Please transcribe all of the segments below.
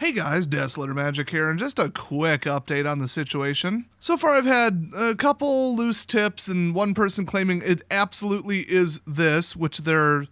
Hey guys, Desolator Magic here, and just a quick update on the situation. So far I've had a couple loose tips and one person claiming it absolutely is this, which they're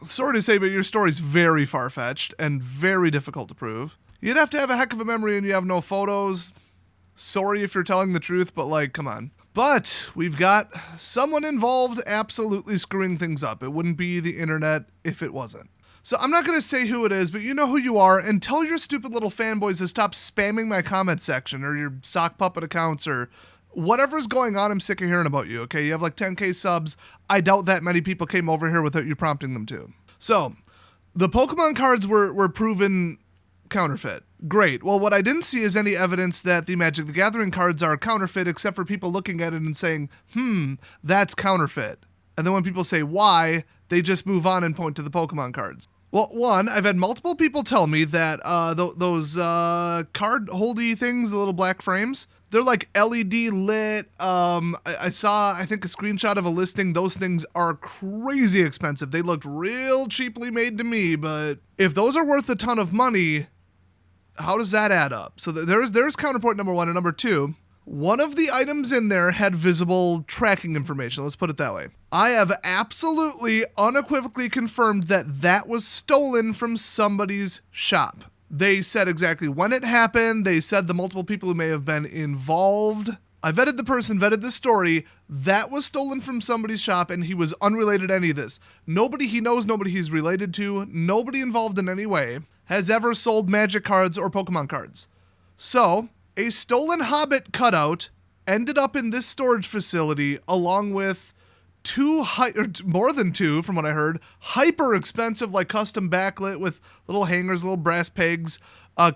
sorry to say, but your story's very far-fetched and very difficult to prove. You'd have to have a heck of a memory and you have no photos. Sorry if you're telling the truth, but like, come on. But we've got someone involved absolutely screwing things up. It wouldn't be the internet if it wasn't. So I'm not going to say who it is, but you know who you are, and tell your stupid little fanboys to stop spamming my comment section or your sock puppet accounts or whatever's going on. I'm sick of hearing about you, okay? You have like 10K subs. I doubt that many people came over here without you prompting them to. So the Pokemon cards were proven counterfeit. Great. Well, what I didn't see is any evidence that the Magic the Gathering cards are counterfeit, except for people looking at it and saying, that's counterfeit. And then when people say why, they just move on and point to the Pokemon cards. Well, one, I've had multiple people tell me that those card holdy things, the little black frames, they're like LED lit. I saw, I think, a screenshot of a listing. Those things are crazy expensive. They looked real cheaply made to me, but if those are worth a ton of money, how does that add up? So there's counterpoint number one. And number two, one of the items in there had visible tracking information. Let's put it that way. I have absolutely unequivocally confirmed that that was stolen from somebody's shop. They said exactly when it happened. They said the multiple people who may have been involved. I vetted the person, vetted the story. That was stolen from somebody's shop, and he was unrelated to any of this. Nobody he knows, nobody he's related to, nobody involved in any way has ever sold Magic cards or Pokemon cards. So a stolen Hobbit cutout ended up in this storage facility along with more than two, from what I heard, hyper expensive, like custom backlit with little hangers, little brass pegs,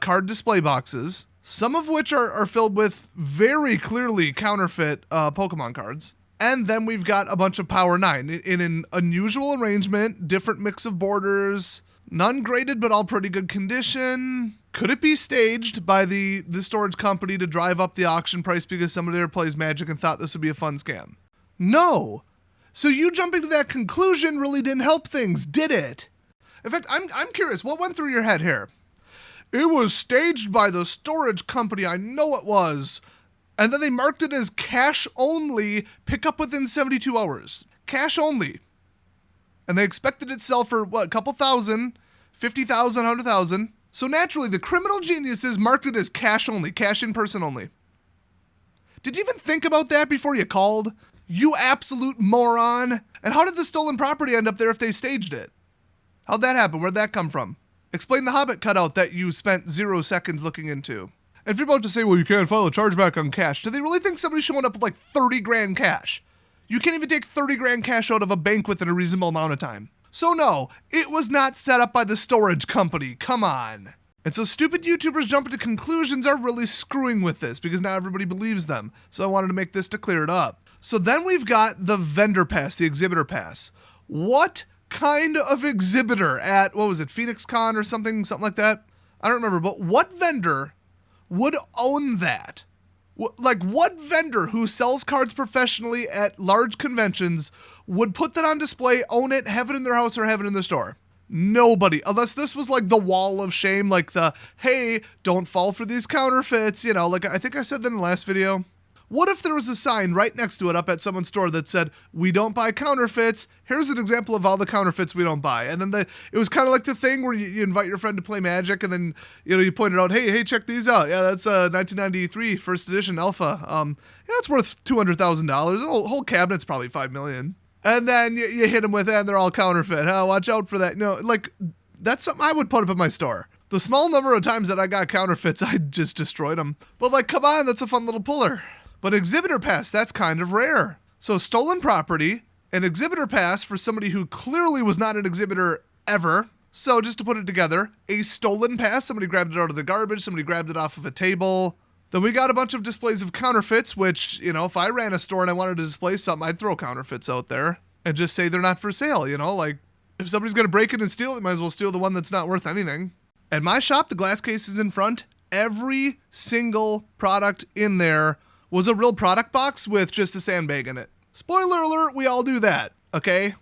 card display boxes, some of which are filled with very clearly counterfeit Pokemon cards. And then we've got a bunch of Power 9 in an unusual arrangement, different mix of borders, none graded, but all pretty good condition. Could it be staged by the storage company to drive up the auction price because somebody there plays Magic and thought this would be a fun scam? No. So you jumping to that conclusion really didn't help things, did it? In fact, I'm curious, what went through your head here? It was staged by the storage company, I know it was. And then they marked it as cash only, pick up within 72 hours. Cash only. And they expected it to sell for, what, a couple thousand, 50,000, 100,000. So naturally, the criminal geniuses marked it as cash only, cash in person only. Did you even think about that before you called? You absolute moron. And how did the stolen property end up there if they staged it? How'd that happen? Where'd that come from? Explain the Hobbit cutout that you spent 0 seconds looking into. And if you're about to say, well, you can't file a chargeback on cash, do they really think somebody's showing up with like 30 grand cash? You can't even take 30 grand cash out of a bank within a reasonable amount of time. So no, it was not set up by the storage company. Come on. And so stupid YouTubers jumping to conclusions are really screwing with this because now everybody believes them. So I wanted to make this to clear it up. So then we've got the vendor pass, the exhibitor pass. What kind of exhibitor at, what was it, Phoenix Con or something like that? I don't remember, but what vendor would own that? Like, what vendor who sells cards professionally at large conventions would put that on display, own it, have it in their house, or have it in their store? Nobody. Unless this was like the wall of shame, like the, hey, don't fall for these counterfeits, you know, like I think I said that in the last video. What if there was a sign right next to it up at someone's store that said, we don't buy counterfeits. Here's an example of all the counterfeits we don't buy. And then it was kind of like the thing where you invite your friend to play Magic and then, you know, you pointed out, hey, check these out. Yeah, that's a 1993 first edition alpha. It's worth $200,000. The whole cabinet's probably $5 million. And then you hit them with it and they're all counterfeit. Watch out for that. No, like, that's something I would put up in my store. The small number of times that I got counterfeits, I just destroyed them. But like, come on, that's a fun little puller. But exhibitor pass, that's kind of rare. So stolen property, an exhibitor pass for somebody who clearly was not an exhibitor ever. So just to put it together, a stolen pass, somebody grabbed it out of the garbage, somebody grabbed it off of a table. Then we got a bunch of displays of counterfeits, which, you know, if I ran a store and I wanted to display something, I'd throw counterfeits out there and just say they're not for sale, you know? Like, if somebody's going to break it and steal it, they might as well steal the one that's not worth anything. At my shop, the glass case is in front. Every single product in there was a real product box with just a sandbag in it. Spoiler alert, we all do that, okay?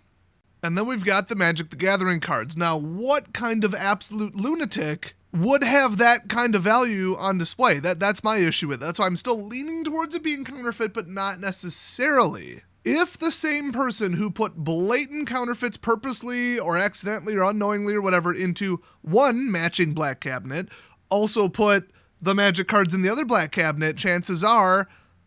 And then we've got the Magic the Gathering cards. Now, what kind of absolute lunatic would have that kind of value on display. That's my issue with it. That's why I'm still leaning towards it being counterfeit, but not necessarily. If the same person who put blatant counterfeits purposely or accidentally or unknowingly or whatever into one matching black cabinet also put the magic cards in the other black cabinet, chances are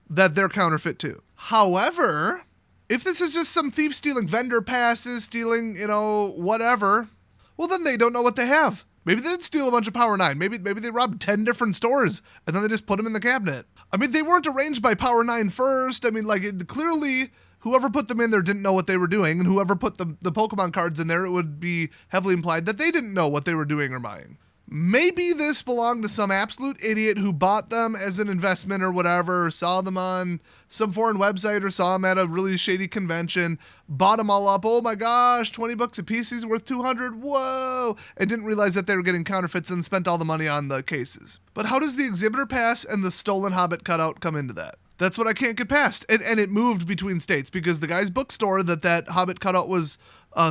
that they're counterfeit too. However, if this is just some thief stealing vendor passes, stealing, whatever, well, then they don't know what they have. Maybe they did steal a bunch of Power 9. Maybe they robbed 10 different stores and then they just put them in the cabinet. I mean, they weren't arranged by Power 9 first. I mean, clearly whoever put them in there didn't know what they were doing, and whoever put the Pokemon cards in there, it would be heavily implied that they didn't know what they were doing or buying. Maybe this belonged to some absolute idiot who bought them as an investment or whatever, or saw them on some foreign website or saw them at a really shady convention, bought them all up. Oh my gosh, $20 a piece, these are worth $200, whoa, and didn't realize that they were getting counterfeits and spent all the money on the cases. But how does the exhibitor pass and the stolen Hobbit cutout come into that? That's what I can't get past. And it moved between states because the guy's bookstore that Hobbit cutout was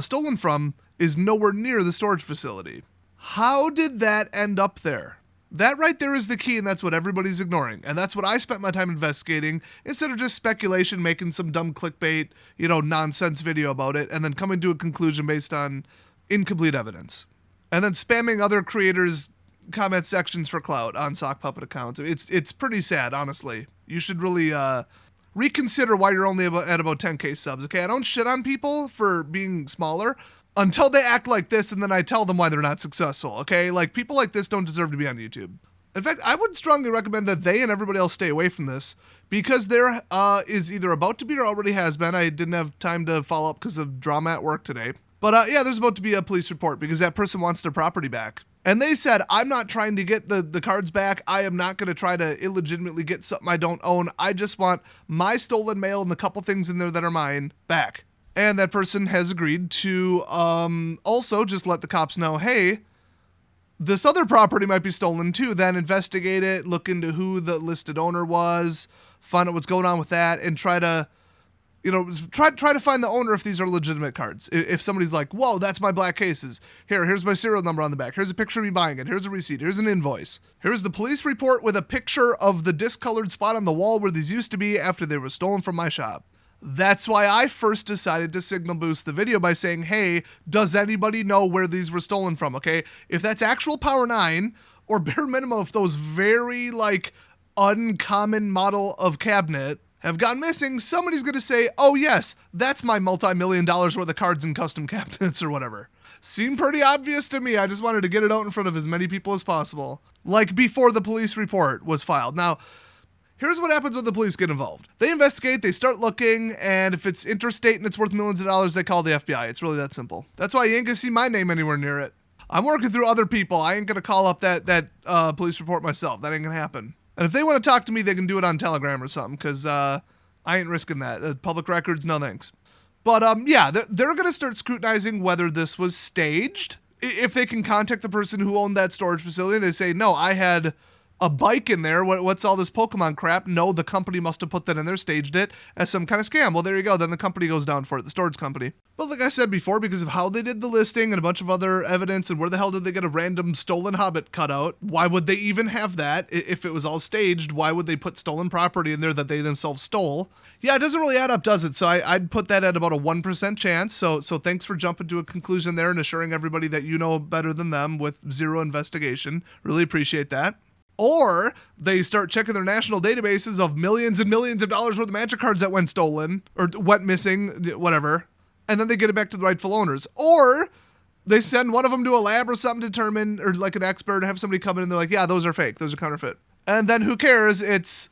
stolen from is nowhere near the storage facility. How did that end up there? That right there is the key, and that's what everybody's ignoring. And that's what I spent my time investigating instead of just speculation, making some dumb clickbait, nonsense video about it, and then coming to a conclusion based on incomplete evidence. And then spamming other creators' comment sections for clout on sock puppet accounts. It's pretty sad, honestly. You should really reconsider why you're only at about 10K subs, okay? I don't shit on people for being smaller until they act like this, and then I tell them why they're not successful, okay? People like this don't deserve to be on YouTube. In fact, I would strongly recommend that they and everybody else stay away from this because there is either about to be or already has been. I didn't have time to follow up because of drama at work today. But there's about to be a police report because that person wants their property back. And they said, I'm not trying to get the cards back. I am not going to try to illegitimately get something I don't own. I just want my stolen mail and the couple things in there that are mine back. And that person has agreed to also just let the cops know, hey, this other property might be stolen too. Then investigate it, look into who the listed owner was, find out what's going on with that, and try to find the owner if these are legitimate cards. If somebody's like, whoa, that's my black cases. Here's my serial number on the back. Here's a picture of me buying it. Here's a receipt. Here's an invoice. Here's the police report with a picture of the discolored spot on the wall where these used to be after they were stolen from my shop. That's why I first decided to signal boost the video by saying, hey, does anybody know where these were stolen from, okay? If that's actual Power 9, or bare minimum if those very, uncommon model of cabinet have gone missing, somebody's going to say, oh yes, that's my multi-million dollars worth of cards and custom cabinets or whatever. Seemed pretty obvious to me. I just wanted to get it out in front of as many people as possible. Before the police report was filed. Now, here's what happens when the police get involved. They investigate, they start looking, and if it's interstate and it's worth millions of dollars, they call the FBI. It's really that simple. That's why you ain't gonna see my name anywhere near it. I'm working through other people. I ain't gonna call up that police report myself. That ain't gonna happen. And if they want to talk to me, they can do it on Telegram or something, because I ain't risking that. Public records, no thanks. But they're gonna start scrutinizing whether this was staged. If they can contact the person who owned that storage facility, they say, no, I had a bike in there. What's all this Pokemon crap? No, the company must have put that in there, staged it as some kind of scam. Well, there you go. Then the company goes down for it, the storage company. But like I said before, because of how they did the listing and a bunch of other evidence and where the hell did they get a random stolen Hobbit cutout? Why would they even have that? If it was all staged, why would they put stolen property in there that they themselves stole? Yeah, it doesn't really add up, does it? So I'd put that at about a 1% chance. So thanks for jumping to a conclusion there and assuring everybody that you know better than them with zero investigation. Really appreciate that. Or they start checking their national databases of millions and millions of dollars worth of magic cards that went stolen or went missing, whatever, and then they get it back to the rightful owners. Or they send one of them to a lab or something to determine, or like an expert, have somebody come in and they're like, yeah, those are fake, those are counterfeit. And then who cares? It's,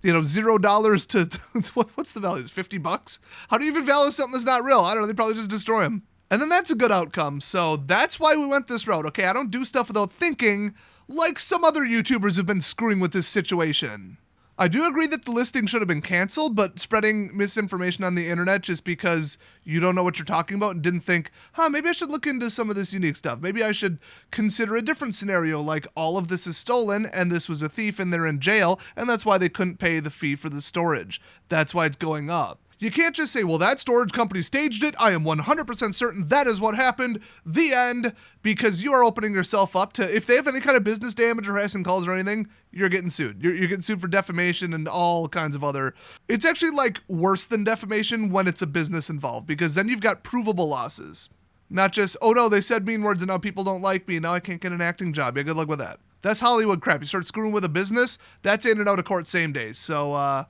$0 to, what's the value? $50? How do you even value something that's not real? I don't know, they probably just destroy them. And then that's a good outcome. So that's why we went this route. Okay, I don't do stuff without thinking, like some other YouTubers have been screwing with this situation. I do agree that the listing should have been canceled, but spreading misinformation on the internet just because you don't know what you're talking about and didn't think, maybe I should look into some of this unique stuff. Maybe I should consider a different scenario, like all of this is stolen and this was a thief and they're in jail, and that's why they couldn't pay the fee for the storage. That's why it's going up. You can't just say, well, that storage company staged it. I am 100% certain that is what happened. The end. Because you are opening yourself up to, if they have any kind of business damage or harassing calls or anything, you're getting sued. You're getting sued for defamation and all kinds of other. It's actually like worse than defamation when it's a business involved, because then you've got provable losses. Not just, oh no, they said mean words and now people don't like me. Now I can't get an acting job. Yeah, good luck with that. That's Hollywood crap. You start screwing with a business, that's in and out of court same day. So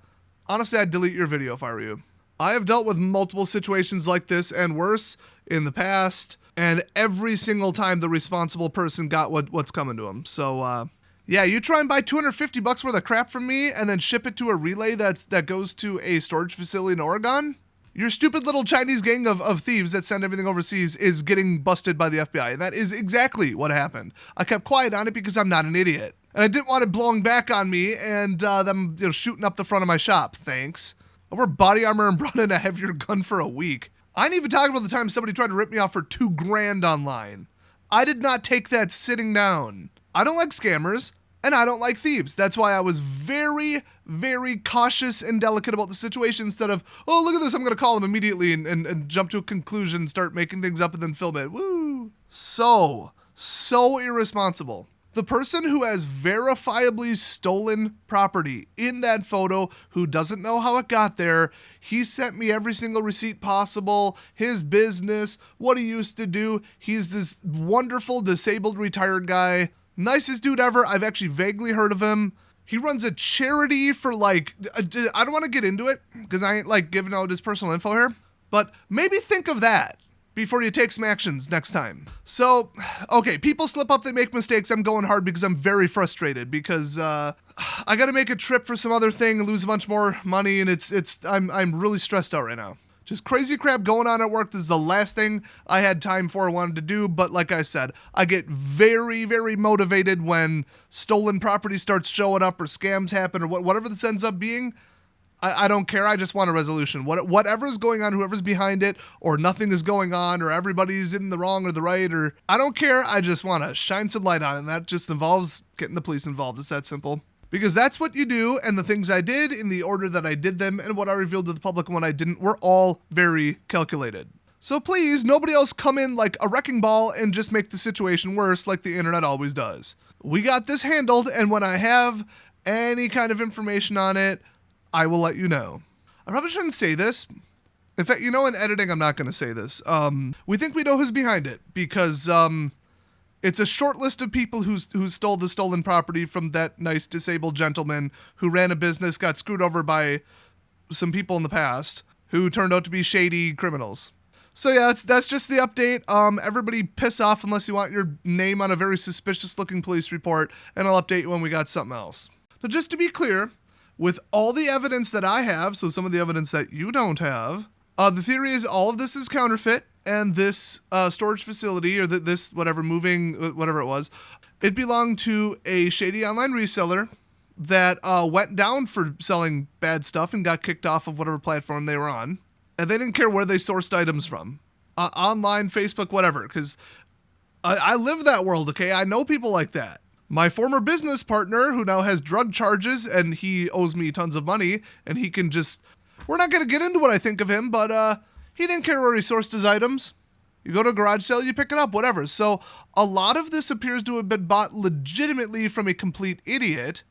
honestly, I'd delete your video if I were you. I have dealt with multiple situations like this and worse in the past, and every single time the responsible person got what's coming to them. So yeah, you try and buy $250 worth of crap from me and then ship it to a relay that goes to a storage facility in Oregon? Your stupid little Chinese gang of thieves that send everything overseas is getting busted by the FBI. And that is exactly what happened. I kept quiet on it because I'm not an idiot. And I didn't want it blowing back on me and them shooting up the front of my shop. Thanks. I wore body armor and brought in a heavier gun for a week. I ain't even talking about the time somebody tried to rip me off for $2,000 online. I did not take that sitting down. I don't like scammers, and I don't like thieves. That's why I was very, very cautious and delicate about the situation instead of, oh, look at this, I'm going to call them immediately and jump to a conclusion, start making things up and then film it. Woo! So irresponsible. The person who has verifiably stolen property in that photo, who doesn't know how it got there, he sent me every single receipt possible, his business, what he used to do. He's this wonderful disabled retired guy. Nicest dude ever. I've actually vaguely heard of him. He runs a charity for I don't want to get into it because I ain't giving out his personal info here, but maybe think of that before you take some actions next time. So, okay, people slip up, they make mistakes. I'm going hard because I'm very frustrated because I got to make a trip for some other thing, lose a bunch more money, and I'm really stressed out right now. Just crazy crap going on at work. This is the last thing I had time for or wanted to do. But like I said, I get very, very motivated when stolen property starts showing up or scams happen or whatever this ends up being. I don't care. I just want a resolution. Whatever's going on, whoever's behind it, or nothing is going on, or everybody's in the wrong or the right, or I don't care. I just want to shine some light on it. And that just involves getting the police involved. It's that simple. Because that's what you do, and the things I did in the order that I did them and what I revealed to the public and what I didn't were all very calculated. So please, nobody else come in like a wrecking ball and just make the situation worse like the internet always does. We got this handled, and when I have any kind of information on it, I will let you know. I probably shouldn't say this. In fact, in editing, I'm not going to say this. We think we know who's behind it because it's a short list of people who stole the stolen property from that nice disabled gentleman who ran a business, got screwed over by some people in the past who turned out to be shady criminals. So yeah, that's just the update. Everybody piss off unless you want your name on a very suspicious looking police report, and I'll update you when we got something else. So just to be clear, with all the evidence that I have, so some of the evidence that you don't have, the theory is all of this is counterfeit, and this storage facility, or this whatever it was, it belonged to a shady online reseller that went down for selling bad stuff and got kicked off of whatever platform they were on. And they didn't care where they sourced items from. Online, Facebook, whatever, because I live that world, okay? I know people like that. My former business partner, who now has drug charges, and he owes me tons of money, and he can just... We're not going to get into what I think of him, but he didn't care where he sourced his items. You go to a garage sale, you pick it up, whatever. So a lot of this appears to have been bought legitimately from a complete idiot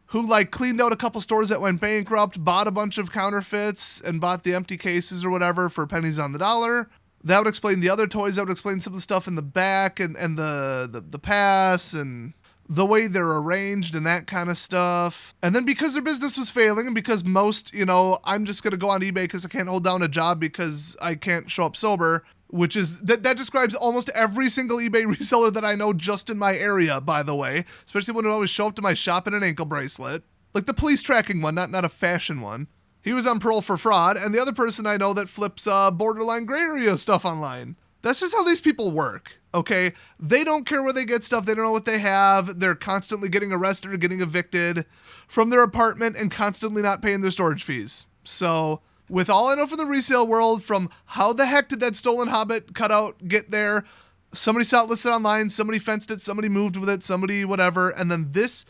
who cleaned out a couple stores that went bankrupt, bought a bunch of counterfeits, and bought the empty cases or whatever for pennies on the dollar. That would explain the other toys. That would explain some of the stuff in the back and the pass and the way they're arranged and that kind of stuff. And then because their business was failing and because most, I'm just going to go on eBay because I can't hold down a job because I can't show up sober, which is, that describes almost every single eBay reseller that I know just in my area, by the way, especially when it always show up to my shop in an ankle bracelet. Like the police tracking one, not a fashion one. He was on parole for fraud, and the other person I know that flips borderline gray area stuff online. That's just how these people work, okay? They don't care where they get stuff. They don't know what they have. They're constantly getting arrested or getting evicted from their apartment and constantly not paying their storage fees. So with all I know from the resale world, from how the heck did that stolen Hobbit cutout get there? Somebody saw it listed online. Somebody fenced it. Somebody moved with it. Somebody whatever. And then this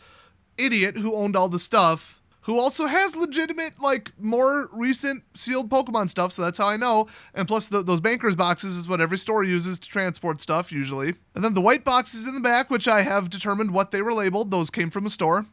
idiot who owned all the stuff who also has legitimate, like, more recent sealed Pokemon stuff, so that's how I know. And plus, those banker's boxes is what every store uses to transport stuff, usually. And then the white boxes in the back, which I have determined what they were labeled. Those came from a store.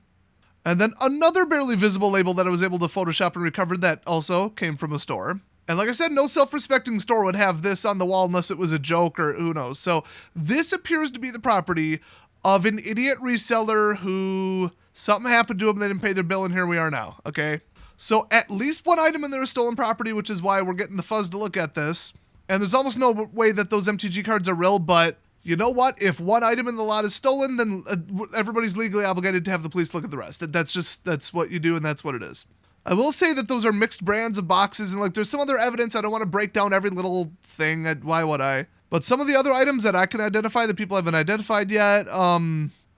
And then another barely visible label that I was able to Photoshop and recover that also came from a store. And like I said, no self-respecting store would have this on the wall unless it was a joke or who knows. So this appears to be the property of an idiot reseller who something happened to them, they didn't pay their bill, and here we are now, okay? So at least one item in there is stolen property, which is why we're getting the fuzz to look at this. And there's almost no way that those MTG cards are real, but you know what? If one item in the lot is stolen, then everybody's legally obligated to have the police look at the rest. That's what you do, and that's what it is. I will say that those are mixed brands of boxes, and like there's some other evidence. I don't want to break down every little thing. Why would I? But some of the other items that I can identify that people haven't identified yet,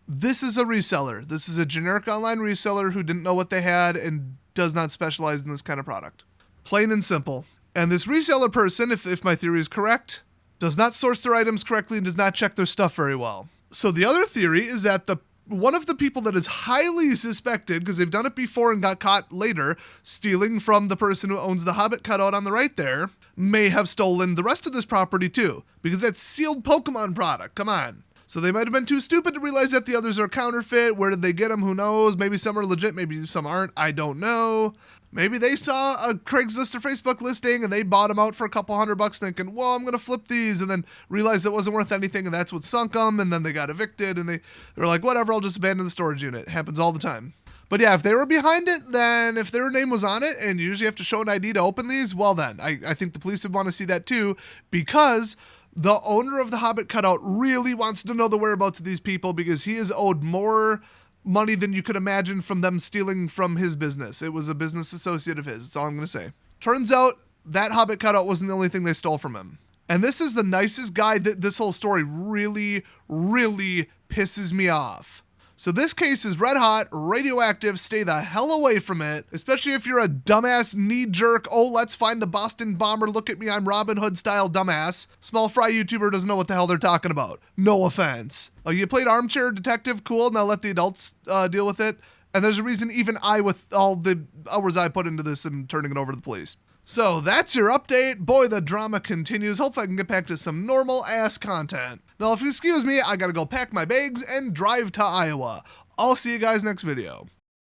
this is a reseller. This is a generic online reseller who didn't know what they had and does not specialize in this kind of product. Plain and simple. And this reseller person, if my theory is correct, does not source their items correctly and does not check their stuff very well. So the other theory is that one of the people that is highly suspected, because they've done it before and got caught later, stealing from the person who owns the Hobbit cutout on the right there, may have stolen the rest of this property too, because that's sealed Pokemon product. Come on. So they might have been too stupid to realize that the others are counterfeit. Where did they get them? Who knows? Maybe some are legit, maybe some aren't. I don't know. Maybe they saw a Craigslist or Facebook listing and they bought them out for a couple $100 thinking, well, I'm going to flip these, and then realized it wasn't worth anything and that's what sunk them, and then they got evicted and they were like, whatever, I'll just abandon the storage unit. It happens all the time. But yeah, if they were behind it, then if their name was on it and you usually have to show an ID to open these, well then, I think the police would want to see that too, because the owner of the Hobbit cutout really wants to know the whereabouts of these people because he is owed more money than you could imagine from them stealing from his business. It was a business associate of his. That's all I'm going to say. Turns out that Hobbit cutout wasn't the only thing they stole from him. And this is the nicest guy that this whole story really, really pisses me off. So this case is red hot, radioactive, stay the hell away from it, especially if you're a dumbass knee-jerk, oh, let's find the Boston bomber, look at me, I'm Robin Hood style dumbass. Small fry YouTuber doesn't know what the hell they're talking about. No offense. You played armchair detective, cool, now let the adults deal with it. And there's a reason even I, with all the hours I put into this, am turning it over to the police. So that's your update. Boy, the drama continues. Hopefully I can get back to some normal ass content. Now, if you excuse me, I gotta go pack my bags and drive to Iowa. I'll see you guys next video.